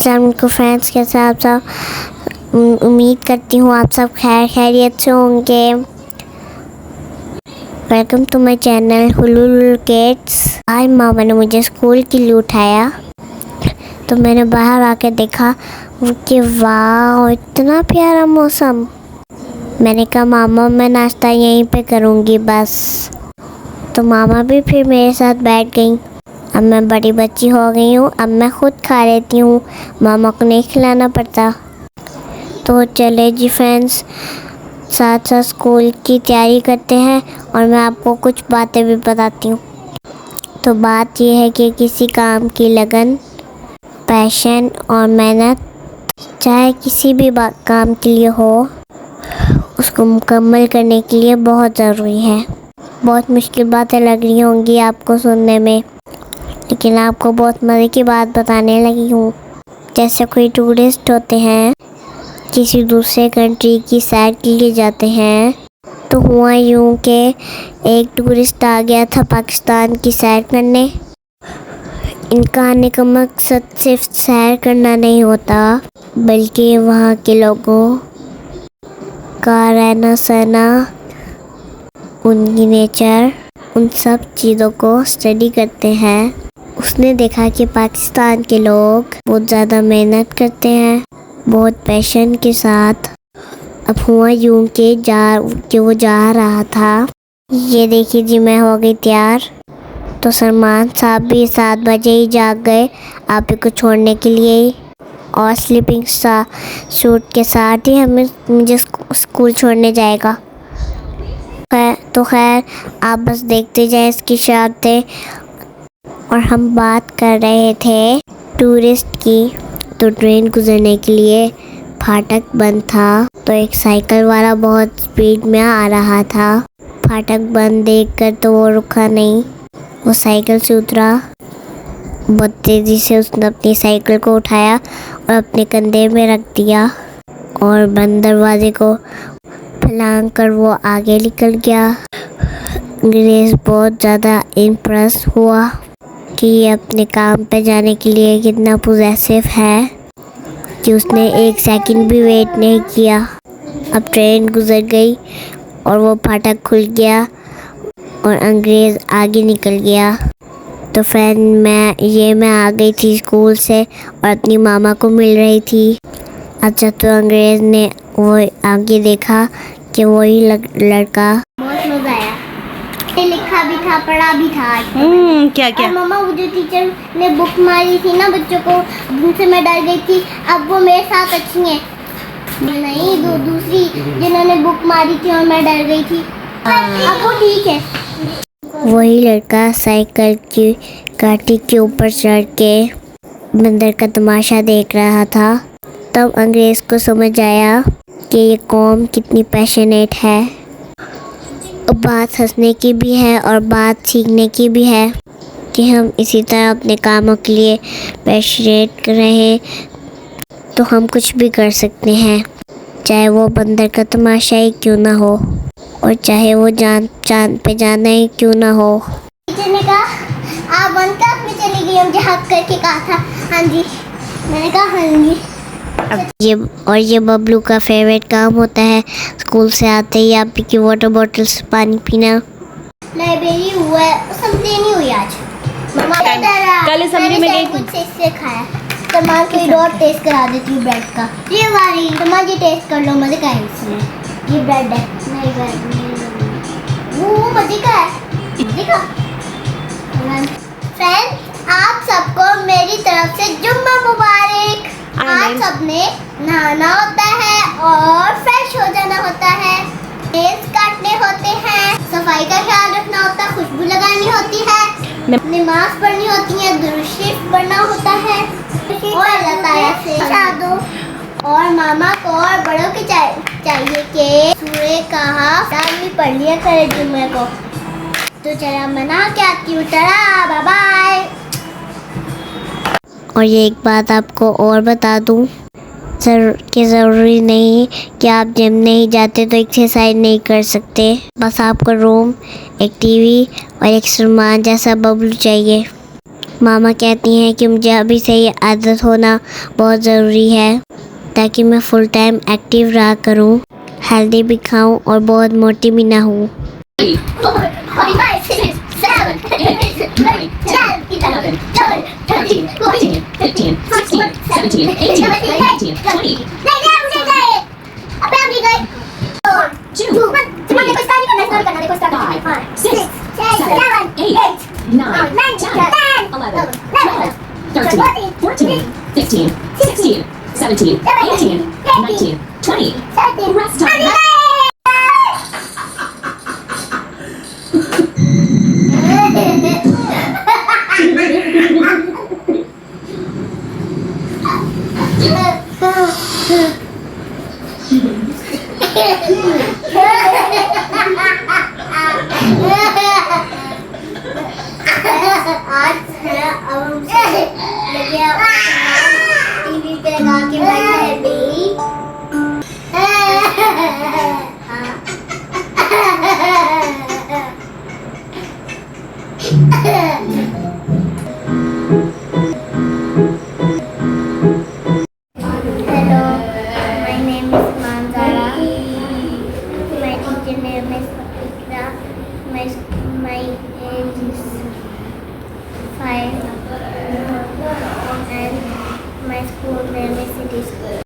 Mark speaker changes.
Speaker 1: अस्सलाम वालेकुम फ्रेंड्स, कैसे आप सब। उम्मीद करती हूँ आप सब खैरियत से होंगे। Welcome to my channel Hulul kids. आज मामा ने मुझे स्कूल के लिए उठाया तो मैंने बाहर आके देखा कि वाह इतना प्यारा मौसम। मैंने कहा मामा मैं नाश्ता यहीं पे करूँगी बस। तो मामा भी फिर मेरे साथ बैठ गई। अब मैं बड़ी बच्ची हो गई हूँ, अब मैं खुद खा लेती हूँ, मामा को नहीं खिलाना पड़ता। तो चले जी फ्रेंड्स, साथ साथ स्कूल की तैयारी करते हैं और मैं आपको कुछ बातें भी बताती हूँ। तो बात यह है कि किसी काम की लगन, पैशन और मेहनत चाहे किसी भी काम के लिए हो, उसको मुकम्मल करने के लिए बहुत ज़रूरी है। बहुत मुश्किल बातें लग रही होंगी आपको सुनने में, लेकिन आपको बहुत मज़े की बात बताने लगी हूँ। जैसे कोई टूरिस्ट होते हैं, किसी दूसरे कंट्री की सैर के लिए जाते हैं, तो हुआ यूँ कि एक टूरिस्ट आ गया था पाकिस्तान की सैर करने। इनका आने का मकसद सिर्फ सैर करना नहीं होता, बल्कि वहाँ के लोगों का रहना सहना, उनकी नेचर, उन सब चीज़ों को स्टडी करते हैं। उसने देखा कि पाकिस्तान के लोग बहुत ज़्यादा मेहनत करते हैं, बहुत पैशन के साथ। अब हुआ यूँ कि वो जा रहा था। ये देखिए जी, मैं हो गई तैयार। तो सलमान साहब भी 7 बजे ही जाग गए आप ही को छोड़ने के लिए ही, और स्लीपिंग सूट के साथ ही मुझे स्कूल छोड़ने जाएगा। खैर आप बस देखते जाएं इसकी शर्तें। और हम बात कर रहे थे टूरिस्ट की। तो ट्रेन गुजरने के लिए फाटक बंद था, तो एक साइकिल वाला बहुत स्पीड में आ रहा था। फाटक बंद देखकर तो वो रुका नहीं, वो साइकिल से उतरा। बहुत तेज़ी से उसने अपनी साइकिल को उठाया और अपने कंधे में रख दिया और बंद दरवाजे को फैलांग कर वो आगे निकल गया। अंग्रेज़ बहुत ज़्यादा इम्प्रेस हुआ कि ये अपने काम पे जाने के लिए कितना पॉजिटिव है कि उसने एक सेकंड भी वेट नहीं किया। अब ट्रेन गुजर गई और वो फाटक खुल गया और अंग्रेज़ आगे निकल गया। तो फ्रेंड मैं आ गई थी स्कूल से और अपनी मामा को मिल रही थी। अच्छा, तो अंग्रेज़ ने वो आगे देखा कि वही लड़का। बहुत मज़ा आया, लिखा भी था, पढ़ा भी था।
Speaker 2: क्या
Speaker 1: मामा वो जो टीचर ने बुक मारी थी ना बच्चों को, जिनसे मैं डर गई थी, अब वो मेरे साथ अच्छी हैं। नहीं, दूसरी जिन्होंने बुक मारी थी और मैं डर गई थी, अब वो ठीक है। वही लड़का साइकिल की काठी के ऊपर चढ़ के बंदर का तमाशा देख रहा था। तब अंग्रेज़ को समझ आया कि ये कौम कितनी पैशनेट है। बात हंसने की भी है और बात सीखने की भी है कि हम इसी तरह अपने कामों के लिए पैशनेट रहें तो हम कुछ भी कर सकते हैं, चाहे वो बंदर का तमाशा ही क्यों ना हो और चाहे वो चांद पे जाना ही क्यों ना हो। टीचर ने कहा आप 1 क्लास में चली गई, मुझे हक करके कहा था। हाँ जी, मैंने कहा हाँ जी। ये बबलू का फेवरेट काम होता है स्कूल से आते ही आप की वाटर बॉटल से पानी पीना। लाइब्रेरी हुआ है, असेंबली नहीं हुई आज।
Speaker 2: कल असेंबली में गई
Speaker 1: कुछ इससे खाया। सलमान को और टेस्ट करा देती हूँ ब्रेड का। ये वाली सलमान जी टेस्ट कर लो, मजे का है इसमें। ये ब्रेड है, नहीं ब्रेड नहीं, वो मजे का है, देखो। फ्रेंड्स आप सबको मेरी तरफ से जुम्मा मुबारक। आज सबने नहाना होता है और फ्रेश हो जाना होता है, नेल्स काटने होते हैं, सफाई का ख्याल रखना होता है, खुशबू लगानी होती है, नमाज पढ़नी होती है, दुरूद शरीफ पढ़ना होता है और अल्लाह ताला से शादो। और मामा को और बड़ों को चाहिए कि सूरह कहफ भी पढ़ लिया करे जुम्मे को। तो चला मना के आती हूँ, टाटा बाय बाय। और ये एक बात आपको और बता दूँ कि ज़रूरी नहीं कि आप जिम नहीं जाते तो एक्सरसाइज नहीं कर सकते। बस आपको रूम, एक टीवी और एक सलमान जैसा बबलू चाहिए। मामा कहती हैं कि मुझे अभी से ये आदत होना बहुत ज़रूरी है ताकि मैं फुल टाइम एक्टिव रहा करूं, हेल्दी भी खाऊं और बहुत मोटी भी ना हूं।
Speaker 3: 4, 5, 6, 7, 8, 9, 10, 11, 12, 13, 14, 15, 16, 17, 18, 19, 20. Two, three, 5, 6, 7, 8, 9, 10, 11, 12, 13, 14, 15, 16, 17, 18, 19, 20. Rest time.
Speaker 1: TV पे लगा के बैठे Hello, my name is Manzara. My teacher name is Ikra. My age is 5 and my school name is City School.